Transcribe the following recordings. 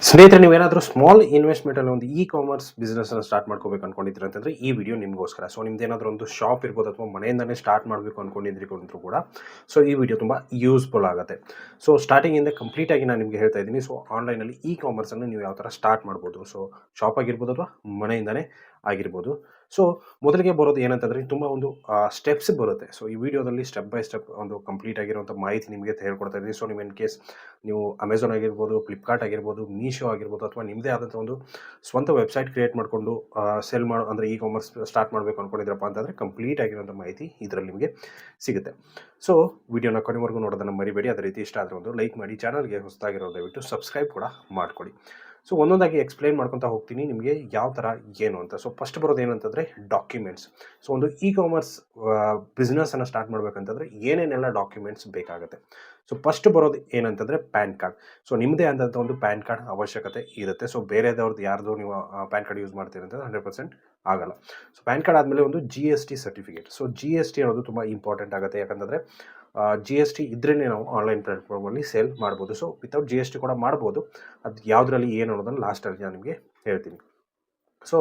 ಸ್ನೇಹಿತರೆ, ನೀವೇನಾದರೂ ಸ್ಮಾಲ್ ಇನ್ವೆಸ್ಟ್‌ಮೆಂಟಲ್ಲಿ ಒಂದು ಕಾಮರ್ಸ್ ಬಿಸ್ನೆಸ್ಸನ್ನು ಸ್ಟಾರ್ಟ್ ಮಾಡ್ಕೋಬೇಕು ಅನ್ಕೊಂಡಿದ್ದೀರ ಅಂತಂದರೆ ಈ ವಿಡಿಯೋ ನಿಮಗೋಸ್ಕರ. ಸೊ ನಿಮ್ದೇನಾದರೂ ಒಂದು ಶಾಪ್ ಇರ್ಬೋದು ಅಥವಾ ಮನೆಯಿಂದನೇ ಸ್ಟಾರ್ಟ್ ಮಾಡಬೇಕು ಅಂದ್ಕೊಂಡಿದ್ರಿ ಅಂದ್ರೂ ಕೂಡ ಸೊ ಈ ವಿಡಿಯೋ ತುಂಬ ಯೂಸ್ಫುಲ್ ಆಗುತ್ತೆ. ಸೊ ಸ್ಟಾರ್ಟಿಂಗಿಂದ ಕಂಪ್ಲೀಟಾಗಿ ನಾನು ನಿಮಗೆ ಹೇಳ್ತಾ ಇದ್ದೀನಿ. ಸೊ ಆನ್ಲೈನಲ್ಲಿ ಕಾಮರ್ಸನ್ನು ನೀವು ಯಾವ ಥರ ಸ್ಟಾರ್ಟ್ ಮಾಡ್ಬೋದು. ಸೊ ಶಾಪ್ ಆಗಿರ್ಬೋದು ಅಥವಾ ಮನೆಯಿಂದನೇ ಆಗಿರ್ಬೋದು. ಸೊ ಮೊದಲಿಗೆ ಬರೋದು ಏನಂತಂದರೆ ತುಂಬ ಒಂದು ಸ್ಟೆಪ್ಸ್ ಬರುತ್ತೆ. ಸೊ ಈ ವಿಡಿಯೋದಲ್ಲಿ ಸ್ಟೆಪ್ ಬೈ ಸ್ಟೆಪ್ ಒಂದು ಕಂಪ್ಲೀಟ್ ಆಗಿರುವಂಥ ಮಾಹಿತಿ ನಿಮಗೆ ಹೇಳ್ಕೊಡ್ತಾ ಇದ್ದೀನಿ. ಸೊ ನೀವು ಇನ್ ಕೇಸ್ ನೀವು ಅಮೆಝಾನ್ ಆಗಿರ್ಬೋದು, ಫ್ಲಿಪ್ಕಾರ್ಟ್ ಆಗಿರ್ಬೋದು, ಮೀಶೋ ಆಗಿರ್ಬೋದು ಅಥವಾ ನಿಮ್ಮದೇ ಆದಂಥ ಒಂದು ಸ್ವಂತ ವೆಬ್ಸೈಟ್ ಕ್ರಿಯೇಟ್ ಮಾಡಿಕೊಂಡು ಸೆಲ್ ಮಾಡೋ ಅಂದರೆ ಕಾಮರ್ಸ್ ಸ್ಟಾರ್ಟ್ ಮಾಡಬೇಕು ಅಂದ್ಕೊಂಡಿದ್ರಪ್ಪ ಅಂತಂದರೆ ಕಂಪ್ಲೀಟ್ ಆಗಿರುವಂಥ ಮಾಹಿತಿ ಇದರಲ್ಲಿ ನಿಮಗೆ ಸಿಗುತ್ತೆ. ಸೊ ವಿಡಿಯೋನ ಕೊನೆವರೆಗೂ ನೋಡೋದನ್ನು ಮರಿಬೇಡಿ. ಅದೇ ರೀತಿ ಇಷ್ಟ ಆದರೆ ಒಂದು ಲೈಕ್ ಮಾಡಿ, ಚಾನಲ್ಗೆ ಹೊಸದಾಗಿರೋ ದಯವಿಟ್ಟು ಸಬ್ಸ್ಕ್ರೈಬ್ ಕೂಡ ಮಾಡ್ಕೊಳ್ಳಿ. ಸೊ ಒಂದೊಂದಾಗಿ ಎಕ್ಸ್ಪ್ಲೈನ್ ಮಾಡ್ಕೊತಾ ಹೋಗ್ತೀನಿ ನಿಮಗೆ ಯಾವ ಥರ ಏನು ಅಂತ. ಸೊ ಫಸ್ಟ್ ಬರೋದು ಏನಂತಂದರೆ ಡಾಕ್ಯುಮೆಂಟ್ಸ್. ಸೊ ಒಂದು ಕಾಮರ್ಸ್ ಬಿಸ್ನೆಸ್ಸನ್ನು ಸ್ಟಾರ್ಟ್ ಮಾಡಬೇಕಂತಂದರೆ ಏನೇನೆಲ್ಲ ಡಾಕ್ಯುಮೆಂಟ್ಸ್ ಬೇಕಾಗುತ್ತೆ. ಸೊ ಫಸ್ಟ್ ಬರೋದು ಏನಂತಂದರೆ ಪ್ಯಾನ್ ಕಾರ್ಡ್. ಸೊ ನಿಮ್ಮದೇ ಆದಂಥ ಒಂದು ಪ್ಯಾನ್ ಕಾರ್ಡ್ ಅವಶ್ಯಕತೆ ಇರುತ್ತೆ. ಸೊ ಬೇರೆದವ್ರದ್ದು ಯಾರ್ದು ನೀವು ಪ್ಯಾನ್ ಕಾರ್ಡ್ ಯೂಸ್ ಮಾಡ್ತೀರಿ ಅಂತಂದರೆ 100% ಆಗಲ್ಲ. ಸೊ ಪ್ಯಾನ್ ಕಾರ್ಡ್ ಆದಮೇಲೆ ಒಂದು GST ಸರ್ಟಿಫಿಕೇಟ್. ಸೊ GST ಅನ್ನೋದು ತುಂಬ ಇಂಪಾರ್ಟೆಂಟ್ ಆಗುತ್ತೆ. ಯಾಕಂತಂದರೆ GST ಇದ್ರೇ ನಾವು ಆನ್ಲೈನ್ ಪ್ಲಾಟ್ಫಾರ್ಮಲ್ಲಿ ಸೇಲ್ ಮಾಡ್ಬೋದು. ಸೊ ವಿತೌಟ್ GST ಕೂಡ ಮಾಡ್ಬೋದು. ಅದು ಯಾವುದರಲ್ಲಿ ಏನು ಅನ್ನೋದನ್ನು ಲಾಸ್ಟಲ್ಲಿ ನಾನು ನಿಮಗೆ ಹೇಳ್ತೀನಿ. ಸೊ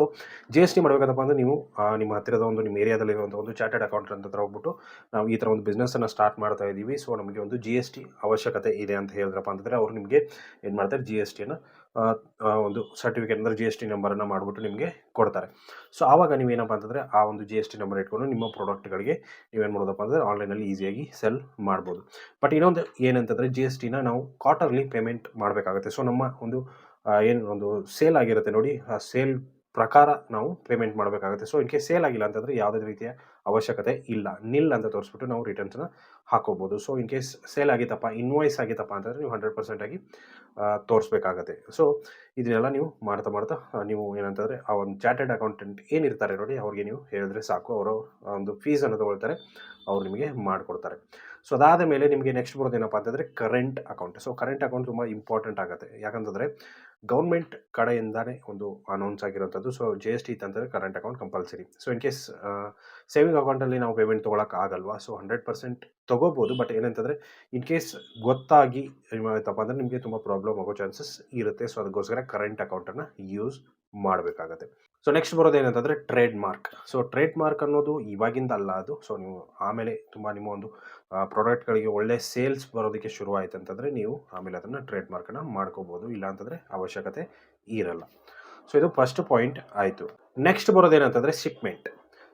GST ಮಾಡಬೇಕಂತಪ್ಪ ಅಂದರೆ ನೀವು ನಿಮ್ಮ ಹತ್ತಿರದ ಒಂದು ನಿಮ್ಮ ಏರಿಯಾದಲ್ಲಿರುವಂಥ ಒಂದು ಚಾರ್ಟೆಡ್ ಅಕೌಂಟೆಂಟ್ ಹತ್ರ ಹೋಗ್ಬಿಟ್ಟು ನಾವು ಈ ಥರ ಒಂದು ಬಿಸ್ನೆಸ್ಸನ್ನು ಸ್ಟಾರ್ಟ್ ಮಾಡ್ತಾ ಇದ್ದೀವಿ. ಸೊ ನಮಗೆ ಒಂದು GST ಅವಶ್ಯಕತೆ ಇದೆ ಅಂತ ಹೇಳಿದ್ರಪ್ಪ ಅಂತಂದರೆ ಅವರು ನಿಮಗೆ ಏನು ಮಾಡ್ತಾರೆ, GSTಯನ್ನು ಒಂದು ಸರ್ಟಿಫಿಕೇಟ್ ಅಂದರೆ GST ನಂಬರನ್ನು ಮಾಡಿಬಿಟ್ಟು ನಿಮಗೆ ಕೊಡ್ತಾರೆ. ಸೊ ಆವಾಗ ನೀವೇನಪ್ಪ ಅಂತಂದರೆ ಆ ಒಂದು GST ನಂಬರ್ ಇಟ್ಕೊಂಡು ನಿಮ್ಮ ಪ್ರಾಡಕ್ಟ್ಗಳಿಗೆ ನೀವೇನು ಮಾಡೋದಪ್ಪ ಅಂದರೆ ಆನ್ಲೈನಲ್ಲಿ ಈಸಿಯಾಗಿ ಸೆಲ್ ಮಾಡ್ಬೋದು. ಬಟ್ ಇನ್ನೊಂದು ಏನಂತಂದರೆ GSTನ ನಾವು ಕ್ವಾರ್ಟರ್ಲಿ ಪೇಮೆಂಟ್ ಮಾಡಬೇಕಾಗುತ್ತೆ. ಸೊ ನಮ್ಮ ಒಂದು ಏನು ಒಂದು ಸೇಲ್ ಆಗಿರುತ್ತೆ ನೋಡಿ, ಆ ಸೇಲ್ ಪ್ರಕಾರ ನಾವು ಪೇಮೆಂಟ್ ಮಾಡಬೇಕಾಗುತ್ತೆ. ಸೊ ಇನ್ ಕೇಸ್ ಸೇಲ್ ಆಗಿಲ್ಲ ಅಂತಂದರೆ ಯಾವುದೇ ರೀತಿಯ ಅವಶ್ಯಕತೆ ಇಲ್ಲ, ನಿಲ್ ಅಂತ ತೋರಿಸ್ಬಿಟ್ಟು ನಾವು ರಿಟರ್ನ್ಸನ್ನು ಹಾಕೋಬೋದು. ಸೊ ಇನ್ ಕೇಸ್ ಸೇಲ್ ಆಗಿತ್ತಪ್ಪ, ಇನ್ವಾಯ್ಸ್ ಆಗಿತ್ತಪ್ಪ ಅಂತಂದರೆ ನೀವು 100% ಆಗಿ ತೋರಿಸ್ಬೇಕಾಗತ್ತೆ. ಸೊ ಇದನ್ನೆಲ್ಲ ನೀವು ಮಾಡ್ತಾ ನೀವು ಏನಂತಂದರೆ ಆ ಒಂದು ಚಾರ್ಟೆಡ್ ಅಕೌಂಟೆಂಟ್ ಏನಿರ್ತಾರೆ ನೋಡಿ, ಅವ್ರಿಗೆ ನೀವು ಹೇಳಿದ್ರೆ ಸಾಕು, ಅವರು ಒಂದು ಫೀಸನ್ನು ತೊಗೊಳ್ತಾರೆ, ಅವ್ರು ನಿಮಗೆ ಮಾಡಿಕೊಡ್ತಾರೆ. ಸೊ ಅದಾದ ಮೇಲೆ ನಿಮಗೆ ನೆಕ್ಸ್ಟ್ ಬರೋದೇನಪ್ಪ ಅಂತಂದರೆ current account. So current account ತುಂಬ ಇಂಪಾರ್ಟೆಂಟ್ ಆಗುತ್ತೆ. ಯಾಕಂತಂದರೆ ಗೌರ್ಮೆಂಟ್ ಕಡೆಯಿಂದಾನೇ ಒಂದು ಅನೌನ್ಸ್ ಆಗಿರೋಂಥದ್ದು. ಸೊ GST ಇತ್ತಂದರೆ current account compulsory. So in case saving ಅಕೌಂಟಲ್ಲಿ ನಾವು ಪೇಮೆಂಟ್ ತೊಗೊಳಕ್ಕೆ ಆಗಲ್ವಾ. ಸೊ 100% ತೊಗೋಬೋದು. ಬಟ್ ಏನಂತಂದರೆ ಇನ್ ಕೇಸ್ ಗೊತ್ತಾಗಿ ಏನಾಯ್ತಪ್ಪ ಅಂದರೆ ನಿಮಗೆ ತುಂಬ ಪ್ರಾಬ್ಲಮ್ ಆಗೋ ಚಾನ್ಸಸ್ ಇರುತ್ತೆ. ಸೊ ಅದಕ್ಕೋಸ್ಕರ ಕರೆಂಟ್ ಅಕೌಂಟನ್ನು ಯೂಸ್ ಮಾಡಬೇಕಾಗತ್ತೆ. ಸೊ ನೆಕ್ಸ್ಟ್ ಬರೋದು ಏನಂತಂದರೆ trade mark. So trade mark ಅನ್ನೋದು ಇವಾಗಿಂದ ಅಲ್ಲ ಅದು. ಸೊ ನೀವು ಆಮೇಲೆ ತುಂಬ ನಿಮ್ಮ ಒಂದು ಪ್ರಾಡಕ್ಟ್ಗಳಿಗೆ ಒಳ್ಳೆ ಸೇಲ್ಸ್ ಬರೋದಕ್ಕೆ ಶುರು ಆಯ್ತು ಅಂತಂದರೆ ನೀವು ಆಮೇಲೆ ಅದನ್ನು ಟ್ರೇಡ್ ಮಾರ್ಕನ್ನು ಮಾಡ್ಕೋಬೋದು. ಇಲ್ಲ ಅಂತಂದರೆ ಅವಶ್ಯಕತೆ ಇರಲ್ಲ. ಸೊ ಇದು ಫಸ್ಟ್ ಪಾಯಿಂಟ್ ಆಯಿತು. ನೆಕ್ಸ್ಟ್ ಬರೋದೇನಂತಂದರೆ ಶಿಪ್ಮೆಂಟ್.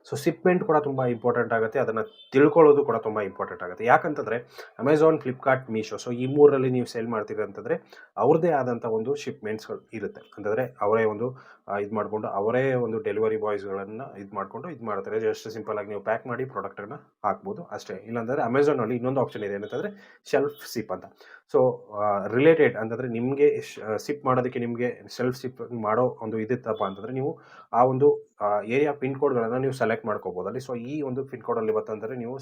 ಸೊ ಶಿಪ್ಮೆಂಟ್ ಕೂಡ ತುಂಬ ಇಂಪಾರ್ಟೆಂಟ್ ಆಗುತ್ತೆ. ಅದನ್ನು ತಿಳ್ಕೊಳ್ಳೋದು ಕೂಡ ತುಂಬ ಇಂಪಾರ್ಟೆಂಟ್ ಆಗುತ್ತೆ. ಯಾಕಂತಂದರೆ ಅಮೆಝಾನ್, ಫ್ಲಿಪ್ಕಾರ್ಟ್, ಮೀಶೋ ಸೊ ಈ ಮೂರರಲ್ಲಿ ನೀವು ಸೇಲ್ ಮಾಡ್ತೀರಿ ಅಂತಂದರೆ ಅವ್ರದ್ದೇ ಆದಂಥ ಒಂದು ಶಿಪ್ಮೆಂಟ್ಸ್ಗಳು ಇರುತ್ತೆ. ಅಂತಂದರೆ ಅವರೇ ಒಂದು ಇದು ಮಾಡಿಕೊಂಡು ಅವರೇ ಒಂದು ಡೆಲಿವರಿ ಬಾಯ್ಸ್ಗಳನ್ನು ಇದು ಮಾಡಿಕೊಂಡು ಇದು ಮಾಡ್ತಾರೆ. ಜಸ್ಟ್ ಸಿಂಪಲಾಗಿ ನೀವು ಪ್ಯಾಕ್ ಮಾಡಿ ಪ್ರಾಡಕ್ಟನ್ನು ಹಾಕ್ಬೋದು ಅಷ್ಟೇ. ಇಲ್ಲಾಂದರೆ ಅಮೆಝಾನಲ್ಲಿ ಇನ್ನೊಂದು ಆಪ್ಷನ್ ಇದೆ ಏನಂತಂದರೆ ಸೆಲ್ಫ್ ಶಿಪ್ ಅಂತ. ಸೊ ರಿಲೇಟೆಡ್ ಅಂತಂದರೆ ನಿಮಗೆ ಶಿಪ್ ಮಾಡೋದಕ್ಕೆ ನಿಮಗೆ ಸೆಲ್ಫ್ ಶಿಪ್ ಮಾಡೋ ಒಂದು ಇದಿತ್ತಪ್ಪ ಅಂತಂದರೆ ನೀವು ಆ ಒಂದು ಏರಿಯಾ ಪಿನ್ ಕೋಡ್ಗಳನ್ನು ನೀವು ಸೆಲೆಕ್ಟ್ ಮಾಡ್ಕೋಬೋದು ಅಲ್ಲಿ. ಸೊ ಈ ಒಂದು ಪಿನ್ ಕೋಡಲ್ಲಿ ಬರ್ತಂದರೆ ನೀವು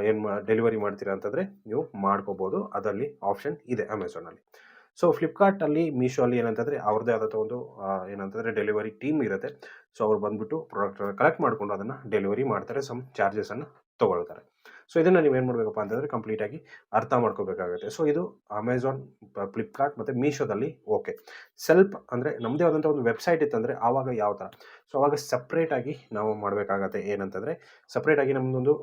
ಏನು ಡೆಲಿವರಿ ಮಾಡ್ತೀರಾ ಅಂತಂದರೆ ನೀವು ಮಾಡ್ಕೋಬೋದು. ಅದರಲ್ಲಿ ಆಪ್ಷನ್ ಇದೆ ಅಮೆಝಾನಲ್ಲಿ. ಸೊ ಫ್ಲಿಪ್ಕಾರ್ಟಲ್ಲಿ, ಮೀಶೋ ಅಲ್ಲಿ ಏನಂತಂದರೆ ಅವ್ರದ್ದೇ ಆದಂಥ ಒಂದು ಏನಂತಂದರೆ ಡೆಲಿವರಿ ಟೀಮ್ ಇರುತ್ತೆ. ಸೊ ಅವ್ರು ಬಂದುಬಿಟ್ಟು ಪ್ರಾಡಕ್ಟನ್ನು ಕಲೆಕ್ಟ್ ಮಾಡಿಕೊಂಡು ಅದನ್ನು ಡೆಲಿವರಿ ಮಾಡ್ತಾರೆ. ಸಮ್ ಚಾರ್ಜಸನ್ನು ತೊಗೊಳ್ತಾರೆ. ಸೊ ಇದನ್ನು ನೀವೇನು ಮಾಡಬೇಕಪ್ಪ ಅಂತಂದರೆ ಕಂಪ್ಲೀಟಾಗಿ ಅರ್ಥ ಮಾಡ್ಕೋಬೇಕಾಗುತ್ತೆ. ಸೊ ಇದು ಅಮೆಝಾನ್, ಫ್ಲಿಪ್ಕಾರ್ಟ್ ಮತ್ತು ಮೀಶೋದಲ್ಲಿ ಓಕೆ. ಸೆಲ್ಫ್ ಅಂದರೆ ನಮ್ಮದೇ ಆದಂಥ ಒಂದು ವೆಬ್ಸೈಟ್ ಇತ್ತಂದರೆ ಆವಾಗ ಯಾವ ಥರ. ಸೊ ಆವಾಗ ಸಪ್ರೇಟಾಗಿ ನಾವು ಮಾಡಬೇಕಾಗತ್ತೆ. ಏನಂತಂದರೆ ಸಪ್ರೇಟಾಗಿ ನಮ್ಮದೊಂದು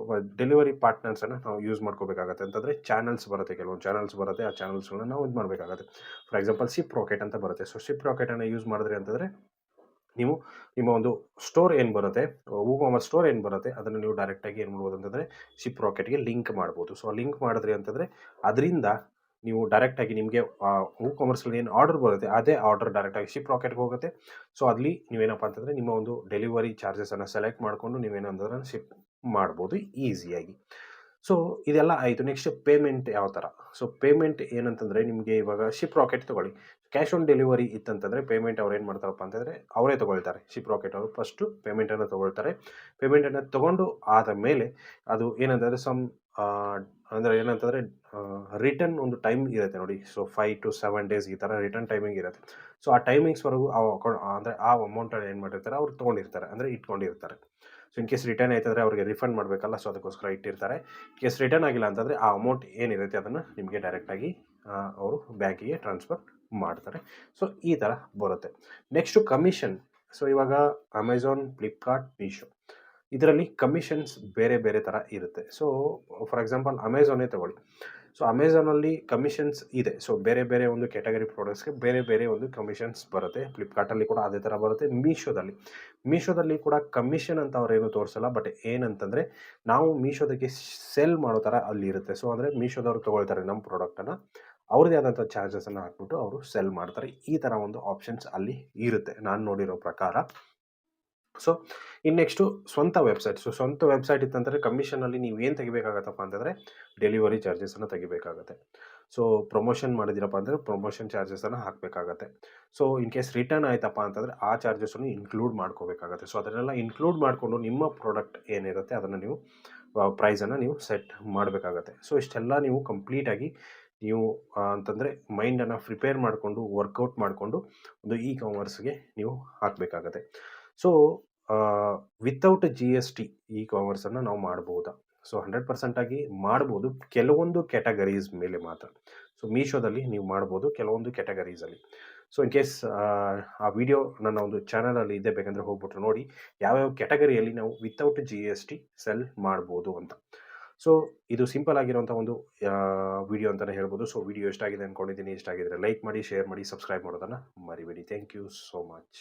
ಡೆಲಿವರಿ ಪಾರ್ಟ್ನರ್ಸನ್ನು ನಾವು ಯೂಸ್ ಮಾಡ್ಕೋಬೇಕಾಗತ್ತೆ. ಅಂತಂದರೆ ಚಾನಲ್ಸ್ ಬರುತ್ತೆ, ಕೆಲವೊಂದು ಚಾನಲ್ಸ್ ಬರುತ್ತೆ. ಆ ಚಾನಲ್ಸ್ಗಳನ್ನ ನಾವು ಇದು ಮಾಡಬೇಕಾಗತ್ತೆ. ಫಾರ್ ಎಕ್ಸಾಂಪಲ್ ಶಿಪ್ ರಾಕೆಟ್ ಅಂತ ಬರುತ್ತೆ. ಸೊ ಶಿಪ್ ರಾಕೆಟನ್ನು ಯೂಸ್ ಮಾಡಿದ್ರಿ ಅಂತಂದರೆ ನೀವು ನಿಮ್ಮ ಒಂದು ಸ್ಟೋರ್ ಏನು ಬರುತ್ತೆ, ಕಾಮರ್ಸ್ ಸ್ಟೋರ್ ಏನು ಬರುತ್ತೆ, ಅದನ್ನು ನೀವು ಡೈರೆಕ್ಟಾಗಿ ಏನು ಮಾಡ್ಬೋದು ಅಂತಂದರೆ ಶಿಪ್ ರಾಕೆಟ್ಗೆ ಲಿಂಕ್ ಮಾಡ್ಬೋದು. ಸೊ ಲಿಂಕ್ ಮಾಡಿದ್ರಿ ಅಂತಂದರೆ ಅದರಿಂದ ನೀವು ಡೈರೆಕ್ಟಾಗಿ ನಿಮಗೆ ಕಾಮರ್ಸಲ್ಲಿ ಏನು ಆರ್ಡರ್ ಬರುತ್ತೆ ಅದೇ ಆರ್ಡರ್ ಡೈರೆಕ್ಟಾಗಿ ಶಿಪ್ ರಾಕೆಟ್ಗೆ ಹೋಗುತ್ತೆ. ಸೊ ಅಲ್ಲಿ ನೀವೇನಪ್ಪ ಅಂತಂದರೆ ನಿಮ್ಮ ಒಂದು ಡೆಲಿವರಿ ಚಾರ್ಜಸನ್ನು ಸೆಲೆಕ್ಟ್ ಮಾಡಿಕೊಂಡು ನೀವೇನಂದ್ರೆ ಶಿಪ್ ಮಾಡ್ಬೋದು ಈಸಿಯಾಗಿ. ಸೊ ಇದೆಲ್ಲ ಆಯಿತು. ನೆಕ್ಸ್ಟ್ ಪೇಮೆಂಟ್ ಯಾವ ಥರ. ಸೊ ಪೇಮೆಂಟ್ ಏನಂತಂದರೆ ನಿಮಗೆ ಇವಾಗ ಶಿಪ್ ರಾಕೆಟ್ ತೊಗೊಳ್ಳಿ, ಕ್ಯಾಶ್ ಆನ್ ಡೆಲಿವರಿ ಇತ್ತಂತಂದರೆ ಪೇಮೆಂಟ್ ಅವ್ರು ಏನು ಮಾಡ್ತಾರಪ್ಪ ಅಂತಂದರೆ ಅವರೇ ತೊಗೊಳ್ತಾರೆ. ಶಿಪ್ ರಾಕೆಟ್ ಅವರು ಫಸ್ಟು ಪೇಮೆಂಟನ್ನು ತೊಗೊಳ್ತಾರೆ. ಪೇಮೆಂಟನ್ನು ತೊಗೊಂಡು ಆದ ಮೇಲೆ ಅದು ಏನಂತಂದರೆ ಅಂದರೆ ಏನಂತಂದರೆ ರಿಟರ್ನ್ ಒಂದು ಟೈಮ್ ಇರುತ್ತೆ ನೋಡಿ. ಸೊ 5 to 7 days ಈ ಥರ ರಿಟರ್ನ್ ಟೈಮಿಂಗ್ ಇರುತ್ತೆ. ಸೊ ಆ ಟೈಮಿಂಗ್ಸ್ವರೆಗೂ ಆ ಅಕೌಂಟ್ ಅಂದರೆ ಆ ಅಮೌಂಟನ್ನು ಏನು ಮಾಡಿರ್ತಾರೆ ಅವ್ರು ತೊಗೊಂಡಿರ್ತಾರೆ, ಅಂದರೆ ಇಟ್ಕೊಂಡಿರ್ತಾರೆ. ಸೊ ಇನ್ ಕೇಸ್ ರಿಟರ್ನ್ ಆಯ್ತಂದರೆ ಅವ್ರಿಗೆ ರಿಫಂಡ್ ಮಾಡಬೇಕಲ್ಲ. ಸೊ ಅದಕ್ಕೋಸ್ಕರ ಇಟ್ಟಿರ್ತಾರೆ. ಇನ್ ಕೇಸ್ ರಿಟರ್ನ್ ಆಗಿಲ್ಲ ಅಂತಂದರೆ ಆ ಅಮೌಂಟ್ ಏನಿರುತ್ತೆ ಅದನ್ನು ನಿಮಗೆ ಡೈರೆಕ್ಟಾಗಿ ಅವರು ಬ್ಯಾಂಕಿಗೆ ಟ್ರಾನ್ಸ್ಫರ್ ಮಾಡ್ತಾರೆ. ಸೊ ಈ ಥರ ಬರುತ್ತೆ. Next commission. ಸೊ ಇವಾಗ ಅಮೆಝಾನ್, ಫ್ಲಿಪ್ಕಾರ್ಟ್, ಮೀಶೋ ಇದರಲ್ಲಿ ಕಮಿಷನ್ಸ್ ಬೇರೆ ಬೇರೆ ಥರ ಇರುತ್ತೆ. ಸೊ ಫಾರ್ ಎಕ್ಸಾಂಪಲ್ ಅಮೆಝಾನೇ ತಗೊಳ್ಳಿ. ಸೊ ಅಮೆಝಾನಲ್ಲಿ ಕಮಿಷನ್ಸ್ ಇದೆ. ಸೊ ಬೇರೆ ಬೇರೆ ಒಂದು ಕ್ಯಾಟಗರಿ ಪ್ರಾಡಕ್ಟ್ಸ್ಗೆ ಬೇರೆ ಬೇರೆ ಒಂದು ಕಮಿಷನ್ಸ್ ಬರುತ್ತೆ. ಫ್ಲಿಪ್ಕಾರ್ಟಲ್ಲಿ ಕೂಡ ಅದೇ ಥರ ಬರುತ್ತೆ. ಮೀಶೋದಲ್ಲಿ ಕೂಡ ಕಮಿಷನ್ ಅಂತ ಅವ್ರೇನು ತೋರಿಸಲ್ಲ. ಬಟ್ ಏನಂತಂದರೆ ನಾವು ಮೀಶೋದಕ್ಕೆ ಸೆಲ್ ಮಾಡೋ ಥರ ಅಲ್ಲಿ ಇರುತ್ತೆ. ಸೊ ಅಂದರೆ ಮೀಶೋದವ್ರು ತೊಗೊಳ್ತಾರೆ ನಮ್ಮ ಪ್ರಾಡಕ್ಟನ್ನು, ಅವ್ರದ್ದೇ ಆದಂಥ ಚಾರ್ಜಸನ್ನು ಹಾಕ್ಬಿಟ್ಟು ಅವರು ಸೆಲ್ ಮಾಡ್ತಾರೆ. ಈ ಥರ ಒಂದು ಆಪ್ಷನ್ಸ್ ಅಲ್ಲಿ ಇರುತ್ತೆ ನಾನು ನೋಡಿರೋ ಪ್ರಕಾರ. ಸೊ ಇನ್ನು ನೆಕ್ಸ್ಟು ಸ್ವಂತ ವೆಬ್ಸೈಟ್. ಸೊ ಸ್ವಂತ ವೆಬ್ಸೈಟ್ ಇತ್ತಂದರೆ ಕಮಿಷನಲ್ಲಿ ನೀವು ಏನು ತೆಗಿಬೇಕಾಗತ್ತಪ್ಪ ಅಂತಂದರೆ ಡೆಲಿವರಿ ಚಾರ್ಜಸನ್ನು ತೆಗಿಬೇಕಾಗತ್ತೆ. ಸೊ ಪ್ರಮೋಷನ್ ಮಾಡಿದಿರಪ್ಪ ಅಂದರೆ ಪ್ರಮೋಷನ್ ಚಾರ್ಜಸನ್ನು ಹಾಕಬೇಕಾಗತ್ತೆ. ಸೊ ಇನ್ ಕೇಸ್ ರಿಟರ್ನ್ ಆಯ್ತಪ್ಪ ಅಂತಂದರೆ ಆ ಚಾರ್ಜಸನ್ನು ಇನ್ಕ್ಲೂಡ್ ಮಾಡ್ಕೋಬೇಕಾಗತ್ತೆ. ಸೊ ಅದನ್ನೆಲ್ಲ ಇನ್ಕ್ಲೂಡ್ ಮಾಡಿಕೊಂಡು ನಿಮ್ಮ ಪ್ರಾಡಕ್ಟ್ ಏನಿರುತ್ತೆ ಅದನ್ನು ನೀವು ಪ್ರೈಸನ್ನು ನೀವು ಸೆಟ್ ಮಾಡಬೇಕಾಗತ್ತೆ. ಸೊ ಇಷ್ಟೆಲ್ಲ ನೀವು ಕಂಪ್ಲೀಟಾಗಿ ನೀವು ಅಂತಂದರೆ ಮೈಂಡನ್ನು ಪ್ರಿಪೇರ್ ಮಾಡಿಕೊಂಡು ವರ್ಕೌಟ್ ಮಾಡಿಕೊಂಡು ಒಂದು ಇ ಕಾಮರ್ಸ್ಗೆ ನೀವು ಹಾಕಬೇಕಾಗತ್ತೆ. ಸೊ ವಿತೌಟ್ GST ಇ ಕಾಮರ್ಸನ್ನು ನಾವು ಮಾಡ್ಬೋದಾ? ಸೊ 100% ಆಗಿ ಮಾಡ್ಬೋದು, ಕೆಲವೊಂದು ಕ್ಯಾಟಗರೀಸ್ ಮೇಲೆ ಮಾತ್ರ. ಸೊ ಮೀಶೋದಲ್ಲಿ ನೀವು ಮಾಡ್ಬೋದು ಕೆಲವೊಂದು ಕ್ಯಾಟಗರೀಸಲ್ಲಿ. ಸೊ ಇನ್ ಕೇಸ್ ಆ ವಿಡಿಯೋ ನನ್ನ ಒಂದು ಚಾನಲಲ್ಲಿ ಇದೆ, ಬೇಕಂದರೆ ಹೋಗ್ಬಿಟ್ಟು ನೋಡಿ ಯಾವ್ಯಾವ ಕ್ಯಾಟಗರಿಯಲ್ಲಿ ನಾವು ವಿತೌಟ್ GST ಸೆಲ್ ಮಾಡ್ಬೋದು ಅಂತ. ಸೊ ಇದು ಸಿಂಪಲ್ ಆಗಿರುವಂಥ ಒಂದು ವಿಡಿಯೋ ಅಂತಲೇ ಹೇಳ್ಬೋದು. ಸೊ ವಿಡಿಯೋ ಇಷ್ಟ ಆಗಿದೆ ಅಂದ್ಕೊಂಡಿದ್ದೀನಿ. ಇಷ್ಟ ಆಗಿದ್ರೆ ಲೈಕ್ ಮಾಡಿ, ಶೇರ್ ಮಾಡಿ, ಸಬ್ಸ್ಕ್ರೈಬ್ ಮಾಡೋದನ್ನು ಮರಿಬೇಡಿ. Thank you so much.